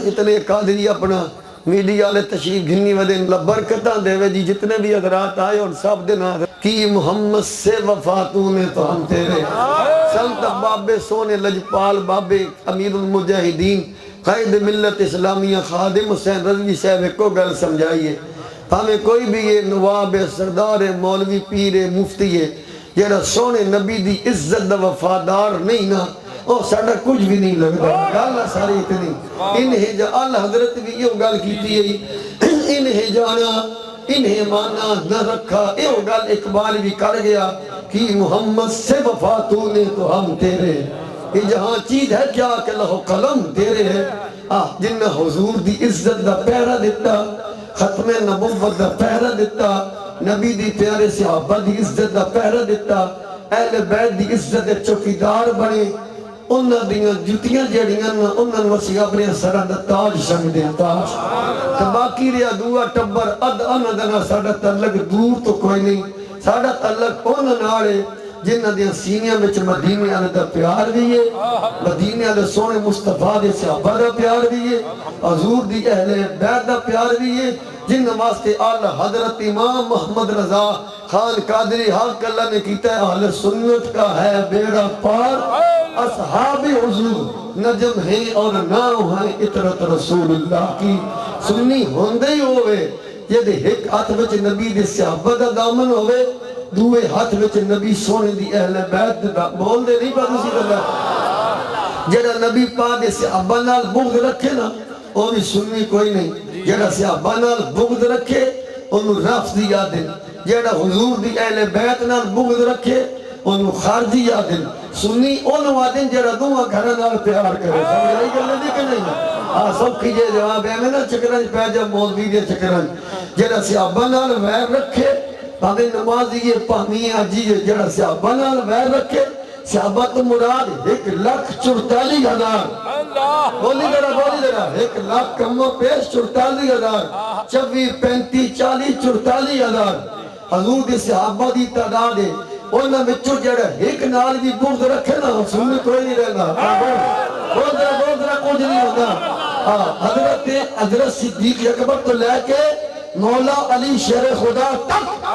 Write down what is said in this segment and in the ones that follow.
اتنے قادری اپنا میڈیا والے تشریف گھنی ودین برکتاں دے وے جی جتنے بھی حضرات آئے اور سب دن کی محمد سے وفاتوں نے تو ہم تیرے سنت بابے سونے لجپال بابے امیر المجاہدین قائد ملت اسلامیہ خادم حسین رضوی صاحب کو گل سمجھائیے ہمیں کوئی بھی یہ نواب سردار مولوی پیر مفتی ہے جیڑا سونے نبی دی عزت دا وفادار نہیں نا اور ساڑھا کچھ بھی نہیں لگتا گالہ ساری اتنی انہیں جا اللہ حضرت بھی یہ گال کیتی ہے انہیں جانا انہیں مانا نہ رکھا یہ گال اقبال بھی کر گیا کہ محمد سے وفاتوں نے تو ہم تیرے یہ جہاں چیز ہے کیا کہ لہو قلم تیرے ہے جنہ حضور دی عزت دا پہرہ دیتا ختم نبوت دا پہرہ دیتا نبی دی پیارے صحابہ دی عزت دا پہرہ دیتا اہل بیت دی عزت دے چوکیدار بنے انہاں دیاں جتیاں جڑیاں انہاں وسیع اپنے سرہ دا تاج شنگ دے تاج تو باقی ریا دعا ٹبر انہاں دنا ساڑھا تعلق دور تو کوئی نہیں ساڑھا تعلق انہاں ناڑے جنہ دیاں سینیاں میں مدینے والے دا پیار بھی ہے مدینے والے سونے مصطفیٰ دے صحابہ دا پیار بھی ہے حضور دی اہل بیت دا پیار بھی ہے جن واسطے آلہ حضرت امام محمد رضا خان قادری حق اللہ نے کیتا ہے اہل سنت کا ہے بیڑا پار اصحاب حضور نجم ہیں اور ناؤ ہیں اطرت رسول اللہ کی سنی ہوندے ہی ہوئے یہ دے ایک ہاتھ وچ نبی دے صحابہ دا دامن ہوئے دوئے ہاتھ وچ نبی سونے دی اہل بیت دا بول دے نہیں بات اسی اللہ جڑا نبی پاک دے صحابہ نال بغض رکھے نا وہ بھی سنی کوئی نہیں جڑا صحابہ نال بغض رکھے انہوں رافضی یادن جڑا حضور دی اہل بیت نال بغض رکھے انہوں خارجی یادن سنی انہوں آدن جڑا دعا گھر نال پیار کرے سمجھائی گلے دی کہ نہیں سب کیجئے جواب ہے میں نا چکرنج پیجا مولوی دے چکرنج جڑا صحابہ نال ویر رکھے پاہمیں نمازی یہ پاہمی آجی ہے جڑا صحابہ نال ویر رکھے صحابہ تو مراد 1,44,000 بولی درہ 1,00,000 کمو پیش 44,000 24 35 40 44,000 حضور دی صحابہ دی تعداد ہے انہاں بچوں جڑا ایک نال بھی بغض رکھے نا سننے کوئی نہیں رہنا بول درہ کچھ نہیں ہوتا حضرت صدیق اکبر تو لے کے مولا علی شیر خدا تک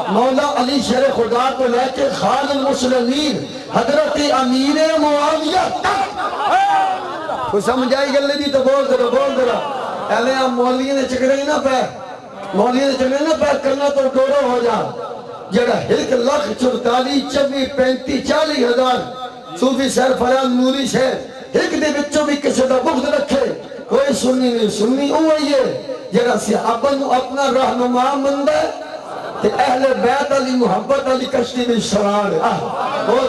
مولا علی شیر خدا تو لے کے خالد المسلمین حضرت امیر معاویہ تک کوئی سمجھائی گلے دی تو بول درہ اہلے ہم مولیے نے چکرے ہی نہ پیر مولیے نے چکرے نہ پیر کرنا تو ڈورو ہو جا جڑا 1,44,000 24 35 40,000 صوفی سیر فراد نوری شہر ایک دے بچوں بھی کسی دا بغض رکھے کوئی سنی نہیں سنی ہوئی ہے جڑا صحابہ نو اپنا رہنما مندہ ہے تے اہل بیت علی محبت علی کشتی میں سوار ہے بول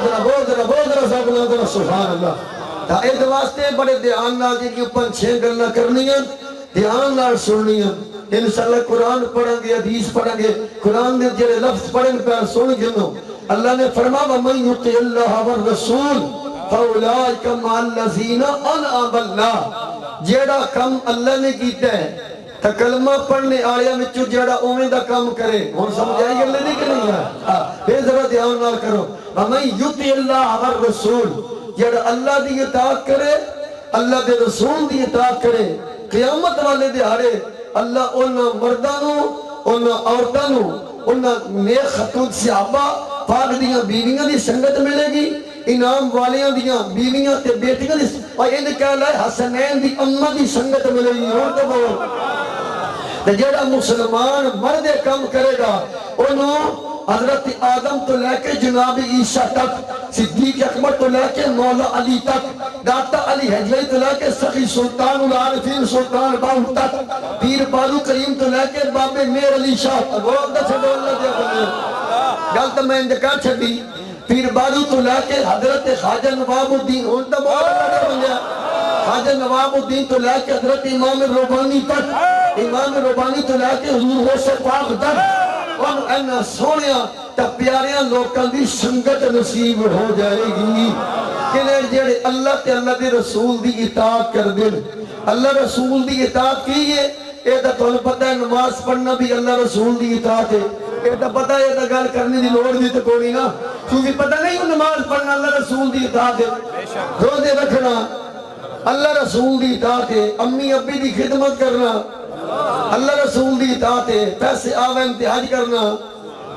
درہ سبنا درہ سبحان اللہ تا اید واسطے بڑے دھیان نال جی کی اوپر 6 گلنا کرنی ہیں دھیان نال سننی ہیں انشاءاللہ قرآن پڑھیں گے حدیث پڑھیں گے قرآن نے جڑے لفظ پڑھیں گے سن گنو اللہ نے فرمایا وَمَن يُطِعِ اللَّهَ وَالرَّسُولَ فَأُولَٰئِكَ مَعَ الَّذِينَ أَنْعَمَ اللَّهُ جیڑا کم اللہ نے کیتا ہے تا کلمہ پڑھنے آیا وچوں جیڑا اومیں دا کام کرے ہن سمجھائی گل نہیں کہ نہیں ہے پھر ذرا دھیان نال کرو وَمَن يُطِعِ اللَّهَ وَالرَّسُولَ جیڑا اللہ دی اطاعت کرے اللہ دے رسول دی اطاعت کرے قیامت والے دہاڑے اللہ انہاں مردانوں انہاں عورتانوں انہاں نیک خاتون صحابہ پاک دیاں بیویاں دی سنگت ملے گی انعام والیاں دیاں بیویاں تے بیٹیاں دی اور یہ کہہ لائے حسنین دی امہ دی سنگت ملے گی اور تو بول جیڑا مسلمان مرد کم کرے گا انہوں حضرت آدم تو لے کے جناب عیسیٰ تک صدیق اکبر تو لے کے مولا علی تک داتا علی حجوی تو لے کے سخی سلطان العارفین سلطان باہو تک پیر بارو کریم تو لے کے باب میر علی شاہ تک وہ اندر چھڑو اللہ دیا بنیو گلتا میں اندکار چھڑی پیر بارو تو لے کے حضرت خواجہ نواب الدین انتا بہت اللہ دیا بنیا خواجہ نواب الدین تو لے کے حضرت امام ربانی تک امام ربانی تو لے کے حضور غوث پاک تک اور اینا سونیا تا پیاریاں لوکاں دی سنگت نصیب ہو جائے گی کہ جیڑے اللہ تے اللہ دے رسول دی اطاعت کر دل اللہ رسول دی اطاعت کیے اے تا تو پتہ ہے نماز پڑھنا بھی اللہ رسول دی اطاعت ہے اے تا پتہ ہے تا گل کرنے دی لوڑ بھی تو کوئی نا کیونکہ پتہ نہیں نماز پڑھنا اللہ رسول دی اطاعت ہے روزے رکھنا اللہ رسول دی اطاعت ہے، امی ابی دی خدمت کرنا، اللہ رسول دی اطاعت ہے، پیسے آوے امتحاج کرنا،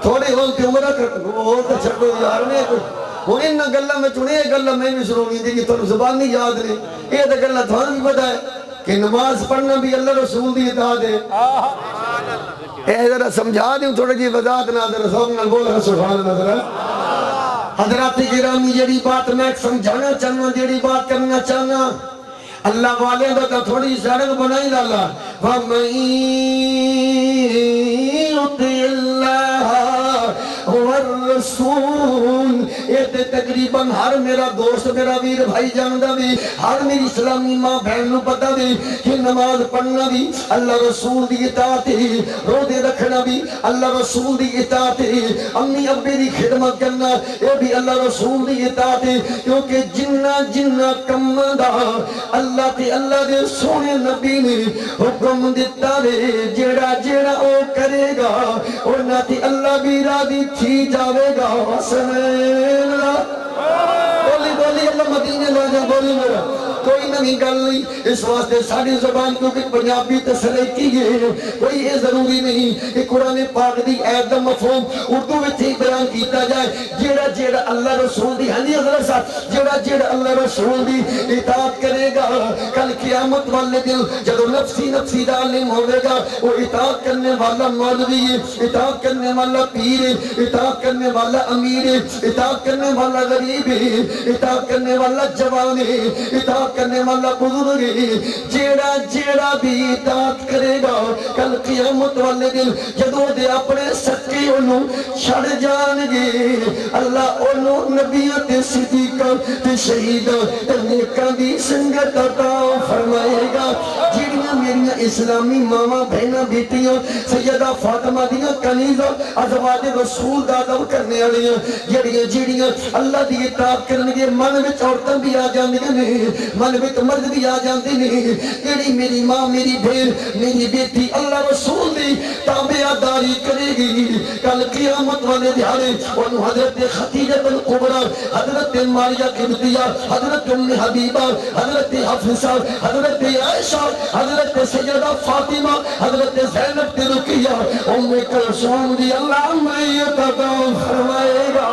تھوڑے ہوتے عمرہ کرنا، وہ تو چھڑو یار میں ہوں ان گلہ میں چنے گلہ میں بھی شروع نہیں دی کہ تو زبان نہیں یاد نہیں، یہ تو گلہ تھوڑا بھی پتا ہے کہ نماز پڑھنا بھی اللہ رسول دی اطاعت ہے۔ اے ذرا سمجھا دیں تھوڑا جی وضاحت نہ ذرا سب نہ بول رہا سبحان اللہ ذرا۔ حضرات گرامی جیڑی بات میں سمجھانا چاہنا، جیڑی بات کرنا چاہنا، اللہ والے دا تھوڑی سڑک بنائی لالا وَمَن يُطِعِ اللَّهَ وَالرَّسُولَ، یہ تقریباً ہر میرا دوست میرا ویر بھائی جاندہ بھی، ہر میری اسلامی ماں بہن نو پتہ بھی کہ نماز پڑھنا بھی اللہ رسول دی اطاعت ہے، روزے رکھنا بھی اللہ رسول دی اطاعت ہے، امی ابی دی خدمت کرنا یہ بھی اللہ رسول دی اطاعت ہے، کیونکہ جنہ کمہ دا اللہ تے اللہ دے سونے نبی نے حکم دیتا دے جیڑا او کرے گا اور نہ تے اللہ بھی راضی تھی جاوے گا۔ سبحان اللہ، بولی اللہ مدینے لے جا، بولی میرا کوئی نمی گل نہیں، اس واسطے ساری زبان کیونکہ پنجابی تسلیقی ہے، کوئی یہ ضروری نہیں کہ قرآن پاک دی آیت دا مفہوم اردو میں تھی بیان کیتا جائے۔ جیڑا اللہ رسول دی، ہاں جی حضرت صاحب، جیڑا اللہ رسول دی اطاعت کرے گا کل قیامت والے دن جدو نفسی دا عالم ہوئے گا، وہ اطاعت کرنے والا مولوی ہے، اطاعت کرنے والا پیر ہے، اطاعت کرنے والا امیر ہے، اطاعت کرنے والا غریب ہے، اطاعت کرنے والا جوان ہے، اطاعت کرنے والا بزرگ ہے، جیڑا بھی اطاعت کرے گا کل قیامت والے دن جدو دے اپنے سکے انہوں چھڑ جان گے، اللہ انہوں نبیت صدیقہ تے شہیدہ تے نیکاں دی سنگت عطا فرمائے گا۔ جیڑیاں میریاں اسلامی ماما بہنہ بیٹیاں سیدہ فاطمہ دیاں کنیزہ ازواج رسول دادم کرنے والیاں جیڑیاں اللہ دی اطاعت کرنگے من وچ عورتاں بھی آ جاندیاں نہیں، من وچ مرد بھی آ جاندی نہیں، جیڑی میری ماں میری بہن میری بیٹی اللہ رسول دی تابعداری کرے گی کل قیامت والے دہاڑے انہوں حضرت خدیجہ الکبریٰ، حضرت ماریہ قبطیہ، حضرت ام حبیبہ، حضرت حفصہ، حضرت عائشہ، حضرت سیدہ فاطمہ، حضرت زینب رقیہ، ام کلثوم دی اللہ معیت عطا فرمائے گا۔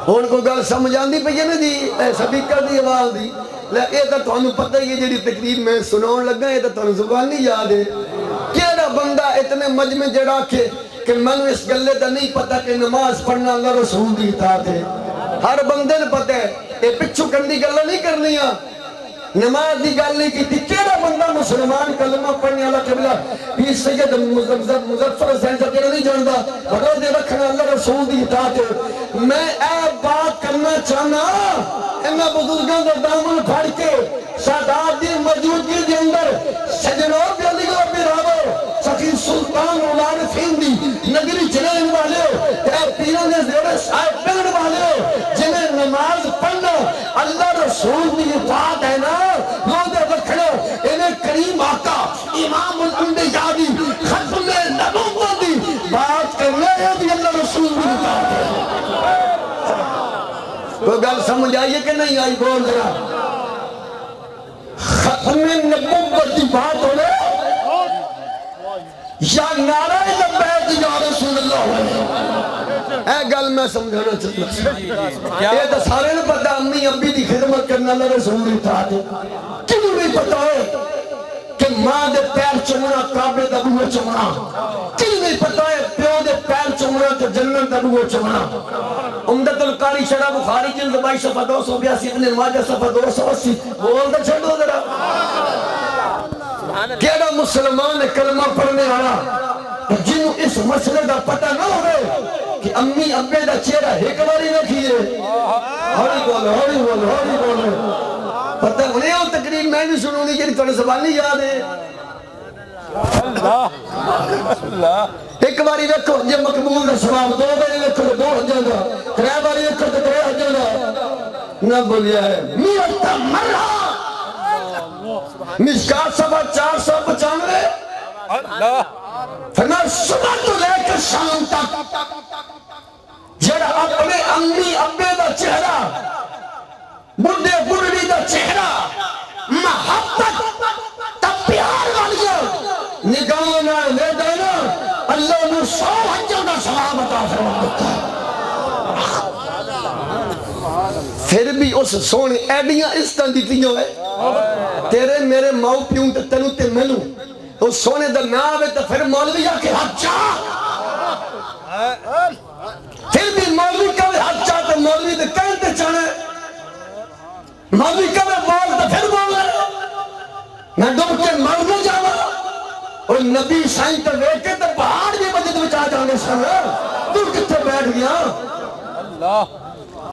ان کو گل سمجھ آندی پئی ہے نا جی، اے سپیکر دی آواز دی، اے تے تانوں پتہ ہی ہے جڑی تقریر میں سناون لگا اے تے تانوں زبان نہیں یاد ہے۔ کیڑا بندہ اتنے مجمع جڑا کہ منو اس گلے دا نہیں پتہ کہ نماز پڑھنا اللہ رسول دی اطاعت ہے، ہر بندے نے پتہ ہے، اے پچھو کندی گلہ نہیں کرنیاں، نماز دی گل نہیں کی تھی۔ کیڑا بندہ مسلمان کلمہ پڑھنے والا قبلہ پیر سید مظفر حسین سے کیڑا نہیں جاندا روزے رکھنا اللہ رسول دی اطاعت ہے۔ میں اے بات کرنا چاہنا انہاں بزرگاں دا دامن پھڑ کے سادات دی موجودگی دے اندر سجنوں جلدی کو براو سخی سلطان العارفین دی نگری چلین والے اے پیران دے زیرے صاحب پڑھن والے جنہیں نماز پڑھنا اللہ رسول دی اطاعت ہے نا، روزے رکھنا انہیں کریم آقا امام الانبیاء دی ختم نبوت دی بات کرنا ہے بھی اللہ رسول دی اطاعت ہے۔ کوئی گل سمجھ آئیے کہ نہیں آئی؟ بول رہا ختم نبوت دی بات ہونے یا نعرہ لبیک یا رسول اللہ، اے گل میں سمجھانا چاہتا یہ تو سارے نے پتہ امی ابی دی خدمت کرنا اللہ رسول دی اطاعت ہے۔ کیوں نہیں پتہ ہے کہ ماں دے پیر چمنا کعبے دا بوئے چمنا؟ کیوں نہیں پتہ ہے پیو دے پیر چمنا کہ جنت دا بوئے چمنا؟ عمدت القاری شرح بخاری جلد 22 صفحہ 282، ابن ماجہ صفحہ 280، بول دے چھڑو ذرا۔ کیڑا مسلمان کلمہ پڑھنے والا جنہوں اس مسئلے دا پتہ نہ ہوئے کہ امی ابے دا چہرہ ایک باری نہ کیے، ہوری بولو پتہ انہیں ہو تقریب میں بھی سنوں نہیں کہ تھوڑے زبان نہیں یاد ہے۔ ایک باری ویکھو یہ مقبول دا ثواب، دو باری ویکھو تو 2 جاندہ، 3 باری ویکھو تو 3 جاندہ، نہ بولیا ہے میت مرہ مشکات صفحہ 495 فرمایا صبح تو لے کر شام تک جڑا اپنے امی ابے دا چہرہ بڑھے بڑھڑی دا چہرہ محبت تا پیار والیاں نگاہ نہ لے دینا اللہ نے 100 حجوں دا ثواب عطا فرما دیتا ہے۔ پھر بھی اس سونے ایڈیاں اس طرح دیتیوں ہے تیرے میرے ماؤ پیوں تے تنو تے مینوں اس سونے دا نام ہے تو پھر مولوی آ کے حجا پھر بھی مولوی کبھی حجا تو مولوی دے کہنتے چانے مولوی کبھی بول تو پھر بول رہے میں ڈوب کے مر نہ جاوا اور نبی سائن تے بیٹھ کے تے پہاڑ بھی مجد بچا جانے سن تو کتے بیٹھ گیا اللہ